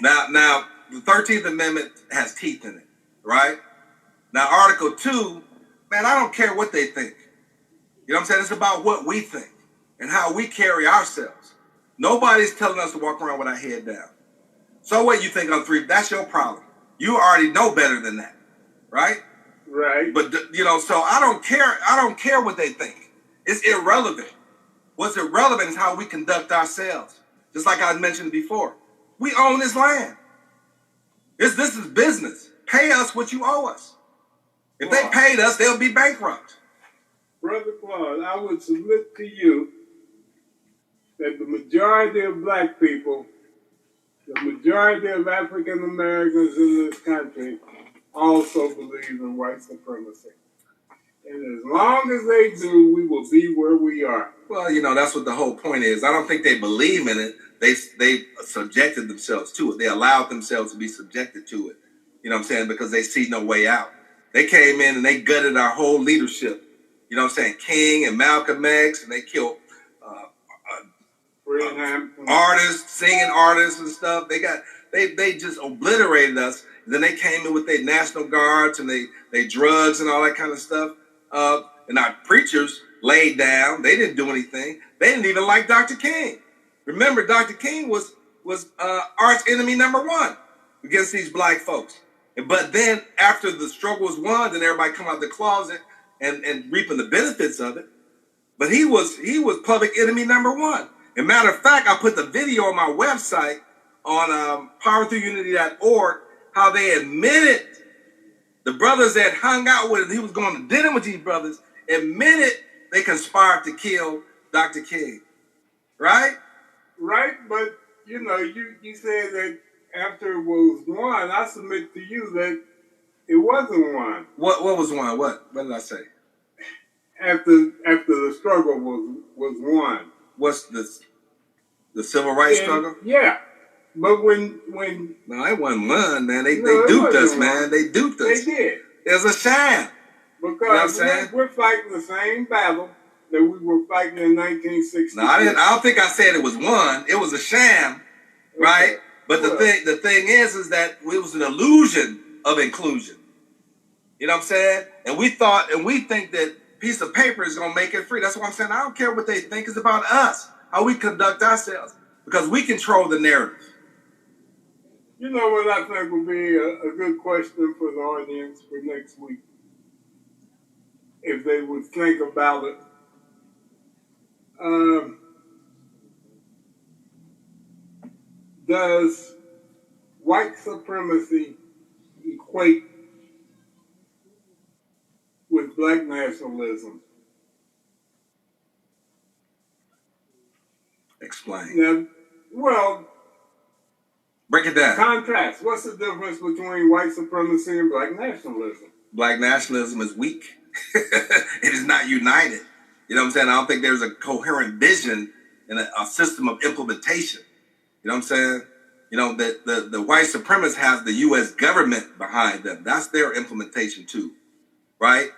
Now, the 13th Amendment has teeth in it, right? Now, Article 2, man, I don't care what they think. You know what I'm saying? It's about what we think and how we carry ourselves. Nobody's telling us to walk around with our head down. So what you think on 3, that's your problem. You already know better than that, right? Right. But, so I don't care what they think. It's irrelevant. What's irrelevant is how we conduct ourselves. Just like I mentioned before. We own this land. This is business. Pay us what you owe us. If they paid us, they'll be bankrupt. Brother Claud, I would submit to you that the majority of black people, the majority of African Americans in this country also believe in white supremacy. And as long as they do, we will be where we are. Well, that's what the whole point is. I don't think they believe in it. They subjected themselves to it. They allowed themselves to be subjected to it. You know what I'm saying? Because they see no way out. They came in and they gutted our whole leadership. You know what I'm saying? King and Malcolm X, and they killed artists, singing artists and stuff. They just obliterated us. And then they came in with their National Guards and they drugs and all that kind of stuff. And our preachers laid down. They didn't do anything. They didn't even like Dr. King. Remember, Dr. King was arch enemy number 1 against these black folks. But then after the struggle was won, then everybody come out the closet and reaping the benefits of it. But he was public enemy number 1. As a matter of fact, I put the video on my website on powerthroughunity.org, how they admitted the brothers that hung out with him, he was going to dinner with these brothers, admitted they conspired to kill Dr. King. Right? Right, but you said that after it was won, I submit to you that it wasn't won. What was won? What did I say? After the struggle was won. What's the civil rights struggle? Yeah. But when no, it wasn't won, man. They duped us, man. They duped us. They did. It was a sham. Because we're fighting the same battle that we were fighting in 1960. No, I don't think I said it was won. It was a sham, right? But the thing is that it was an illusion of inclusion. You know what I'm saying? And we think that piece of paper is gonna make it free. That's what I'm saying. I don't care what they think. It's about us, how we conduct ourselves, because we control the narrative. You know what I think would be a good question for the audience for next week? If they would think about it. Does white supremacy equate with black nationalism? Explain. Now, well, break it down. Contrast. What's the difference between white supremacy and black nationalism? Black nationalism is weak. It is not united. You know what I'm saying? I don't think there's a coherent vision and a system of implementation. You know what I'm saying? The white supremacists have the U.S. government behind them. That's their implementation too, right?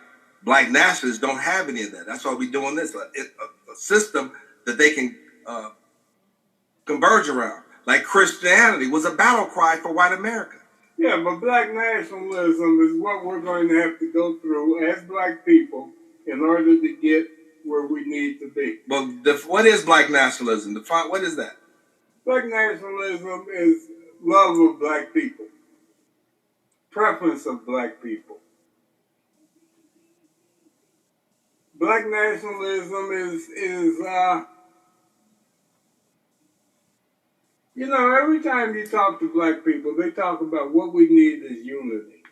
Black nationalists don't have any of that. That's why we're doing this, a system that they can converge around. Like Christianity was a battle cry for white America. Yeah, but black nationalism is what we're going to have to go through as black people in order to get where we need to be. Well, what is black nationalism? What is that? Black nationalism is love of black people, preference of black people. Black nationalism is every time you talk to black people, they talk about what we need is unity.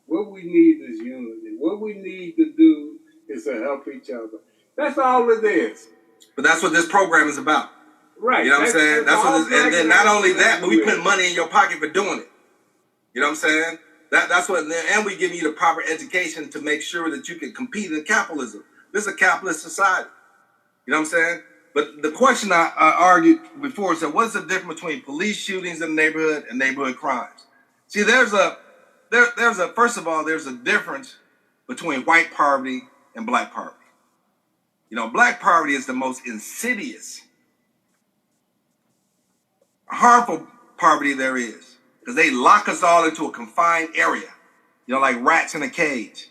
What we need is unity. What we need to do is to help each other. That's all it is. But that's what this program is about. Right. You know what I'm saying? And then not only that, but we put money in your pocket for doing it. You know what I'm saying? That's what, and we give you the proper education to make sure that you can compete in capitalism. This is a capitalist society. You know what I'm saying? But the question I argued before is that what's the difference between police shootings in the neighborhood and neighborhood crimes? See, there's a difference between white poverty and black poverty. Black poverty is the most insidious, harmful poverty there is. Because they lock us all into a confined area, like rats in a cage.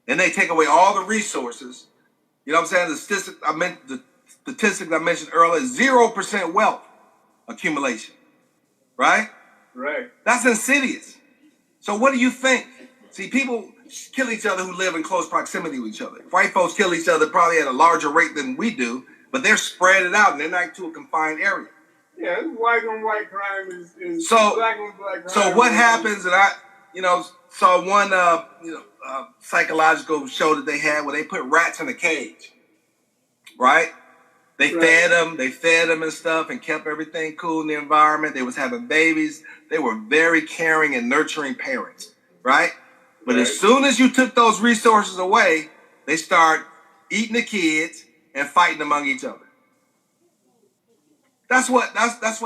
And they take away all the resources. You know what I'm saying? The statistic I mentioned earlier is 0% wealth accumulation. Right? Right. That's insidious. So what do you think? See, people kill each other who live in close proximity with each other. White folks kill each other probably at a larger rate than we do, but they're spread it out and they're not to a confined area. Yeah, white on white crime is so, black on black crime. So what happens, and I, saw one, psychological show that they had where they put rats in a cage, right? They fed them and stuff and kept everything cool in the environment. They was having babies. They were very caring and nurturing parents, right? But as soon as you took those resources away, they start eating the kids and fighting among each other. That's what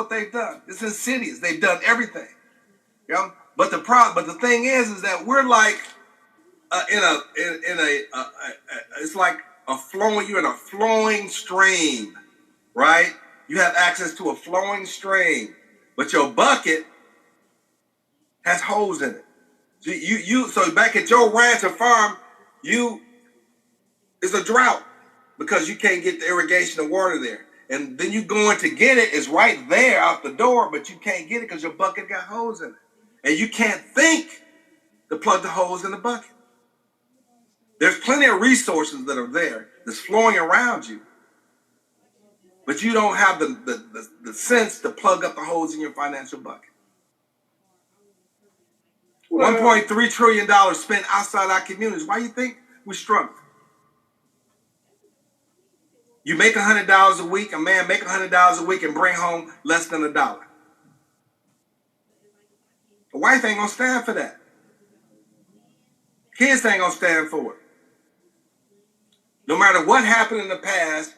they've done. It's insidious. They've done everything. But the thing is that we're like it's like you're in a flowing stream, right? You have access to a flowing stream, but your bucket has holes in it. So back at your ranch or farm, it's a drought because you can't get the irrigation and water there. And then you going to get it, it's right there out the door, but you can't get it because your bucket got holes in it. And you can't think to plug the holes in the bucket. There's plenty of resources that are there that's flowing around you, but you don't have the sense to plug up the holes in your financial bucket. Well, $1.3 trillion spent outside our communities. Why do you think we struggle? You make $100 a week, a man make $100 a week and bring home less than $1. The wife ain't gonna stand for that. Kids ain't gonna stand for it. No matter what happened in the past,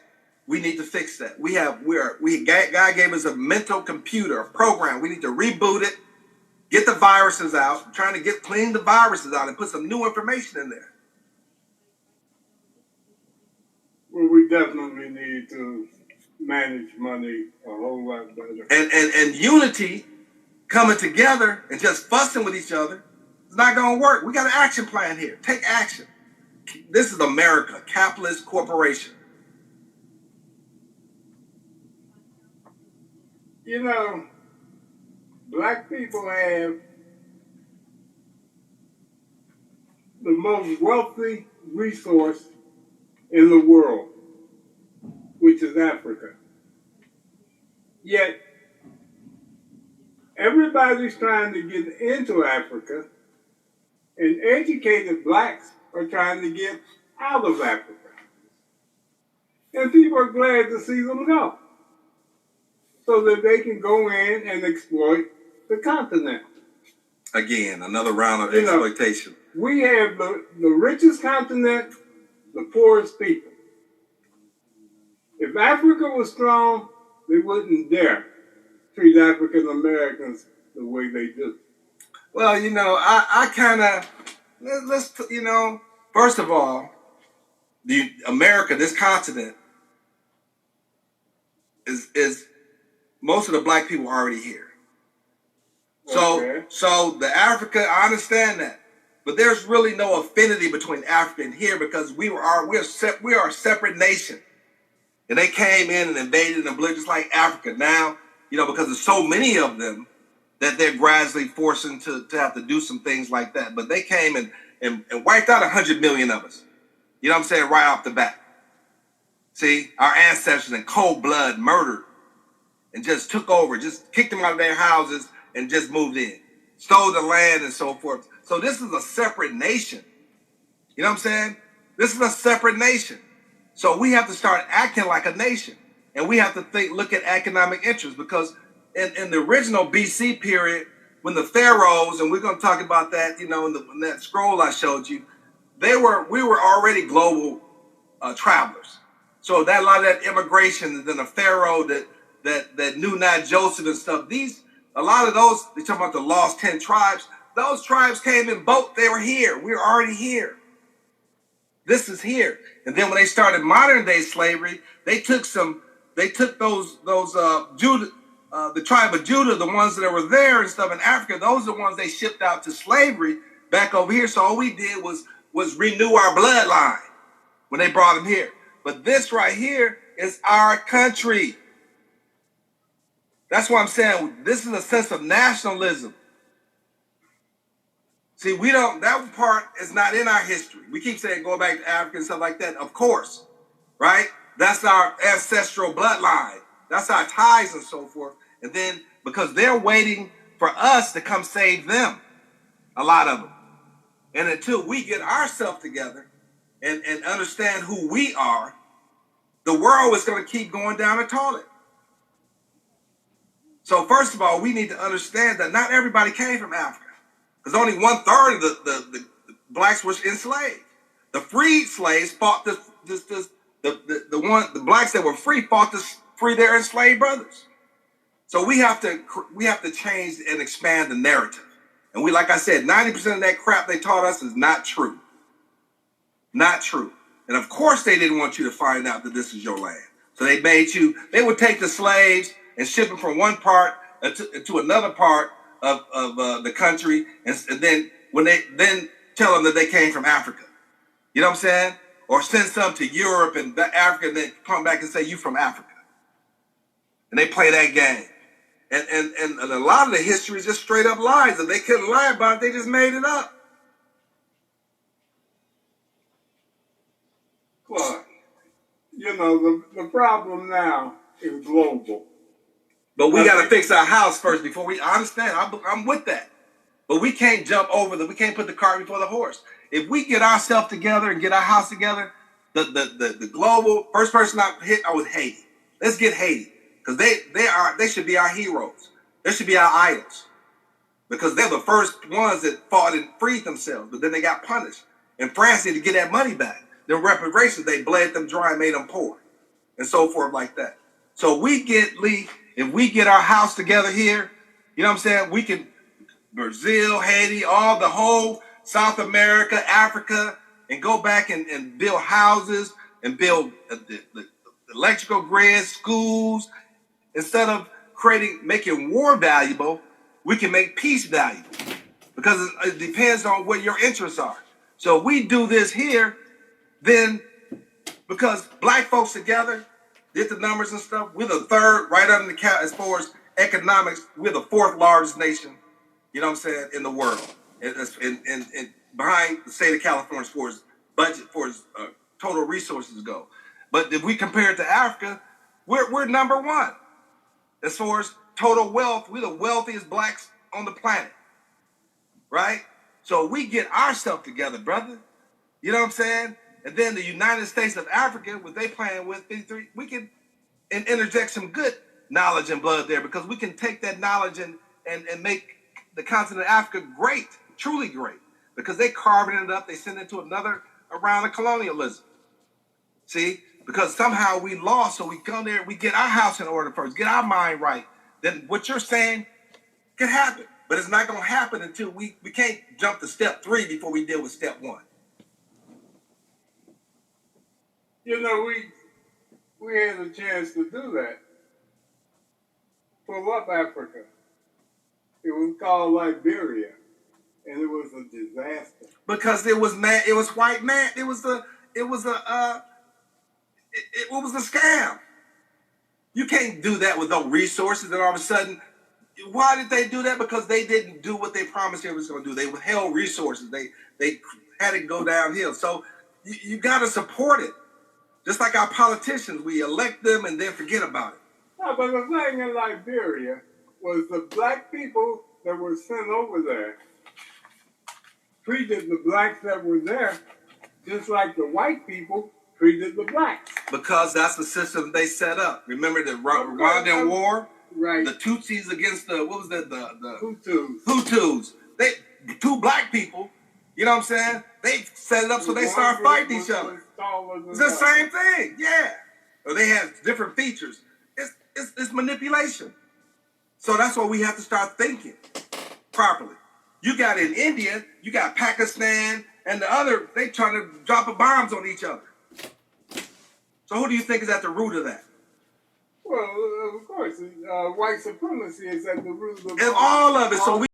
we need to fix that. God gave us a mental computer, a program. We need to reboot it, get the viruses out. I'm trying to clean the viruses out and put some new information in there. Well, we definitely need to manage money a whole lot better. And unity, coming together and just fussing with each other, it's not going to work. We got an action plan here. Take action. This is America, capitalist corporation. Black people have the most wealthy resource in the world, which is Africa. Yet, everybody's trying to get into Africa, and educated blacks are trying to get out of Africa. And people are glad to see them go, so that they can go in and exploit the continent. Again, another round of exploitation. We have the richest continent, the poorest people. If Africa was strong, they wouldn't dare treat African Americans the way they do. Well, I kind of, first of all, America, this continent, is most of the black people are already here. So the Africa, I understand that, but there's really no affinity between Africa and here because we are a separate nation, and they came in and invaded and obliterated just like Africa. Now, because there's so many of them that they're gradually forcing to have to do some things like that. But they came and wiped out 100 million of us. You know what I'm saying? Right off the bat. See, our ancestors in cold blood murdered and just took over, just kicked them out of their houses and just moved in, stole the land and so forth. So this is a separate nation. You know what I'm saying? This is a separate nation. So we have to start acting like a nation. And we have to look at economic interests because in the original BC period, when the pharaohs, and we're going to talk about that, in that scroll I showed you, we were already global travelers. So that a lot of that immigration, and then the pharaoh that knew not Joseph and stuff. A lot of those, they talk about the lost 10 tribes. Those tribes came in boat. They were here. We were already here. This is here. And then when they started modern day slavery, they took those the tribe of Judah, the ones that were there and stuff in Africa, those are the ones they shipped out to slavery back over here. So all we did was renew our bloodline when they brought them here. But this right here is our country. That's what I'm saying. This is a sense of nationalism. See, we don't, that part is not in our history. We keep saying go back to Africa and stuff like that. Of course, right? That's our ancestral bloodline. That's our ties and so forth. And then because they're waiting for us to come save them, a lot of them. And until we get ourselves together and understand who we are, the world is going to keep going down the toilet. So first of all, we need to understand that not everybody came from Africa. Because only 1/3 of the blacks were enslaved. The freed slaves fought the blacks that were free fought to free their enslaved brothers. So we have to change and expand the narrative. And we, like I said, 90% of that crap they taught us is not true. Not true. And of course they didn't want you to find out that this is your land. So they they would take the slaves and ship them from one part to another part of the country, and then when they then tell them that they came from Africa. You know what I'm saying? Or send some to Europe and Africa and then come back and say, you from Africa. And they play that game. And a lot of the history is just straight up lies. If they couldn't lie about it, they just made it up. Claud, you know, the problem now is global. But we got to fix our house first before we understand. I'm with that. But we can't jump over we can't put the cart before the horse. If we get ourselves together and get our house together, the global first person I hit was Haiti. Let's get Haiti. Because they should be our heroes. They should be our idols. Because they're the first ones that fought and freed themselves, but then they got punished. And France needed to get that money back. The reparations, they bled them dry and made them poor. And so forth like that. So if we get our house together here, you know what I'm saying? We can, Brazil, Haiti, the whole South America, Africa, and go back and build houses and build the electrical grids, schools. Instead of making war valuable, we can make peace valuable. Because it depends on what your interests are. So if we do this here, then because black folks together did the numbers and stuff, we're the third right under the count as far as economics. We're the fourth largest nation, you know what I'm saying, in the world. And behind the state of California as far as budget, for as total resources go. But if we compare it to Africa, we're number one. As far as total wealth, we're the wealthiest blacks on the planet. Right? So we get ourselves together, brother. You know what I'm saying? And then the United States of Africa, what they playing with, 53, we can interject some good knowledge and blood there, because we can take that knowledge and make the continent of Africa great, truly great, because they carving it up, they send it to another round of colonialism. See? Because somehow we lost, so we come there, we get our house in order first, get our mind right. Then what you're saying can happen. But it's not going to happen until we can't jump to step 3 before we deal with step 1. You know, we had a chance to do that. Pull up Africa. It was called Liberia, and it was a disaster. Because it was white man. It was a scam. You can't do that with no resources. And all of a sudden, why did they do that? Because they didn't do what they promised they was going to do. They withheld resources. They had it go downhill. So you got to support it. Just like our politicians, we elect them and then forget about it. No, but the thing in Liberia was the black people that were sent over there treated the blacks that were there just like the white people treated the blacks. Because that's the system they set up. Remember the Rwandan war? Right. The Tutsis against the Hutus. Hutus. Two black people, you know what I'm saying? They set it up so they start fighting each other. It's the same thing, yeah. Or they have different features. It's manipulation. So that's why we have to start thinking properly. You got in India, you got Pakistan, and the other, they trying to drop bombs on each other. So who do you think is at the root of that? Well, of course, white supremacy is at the root of And all of it. So we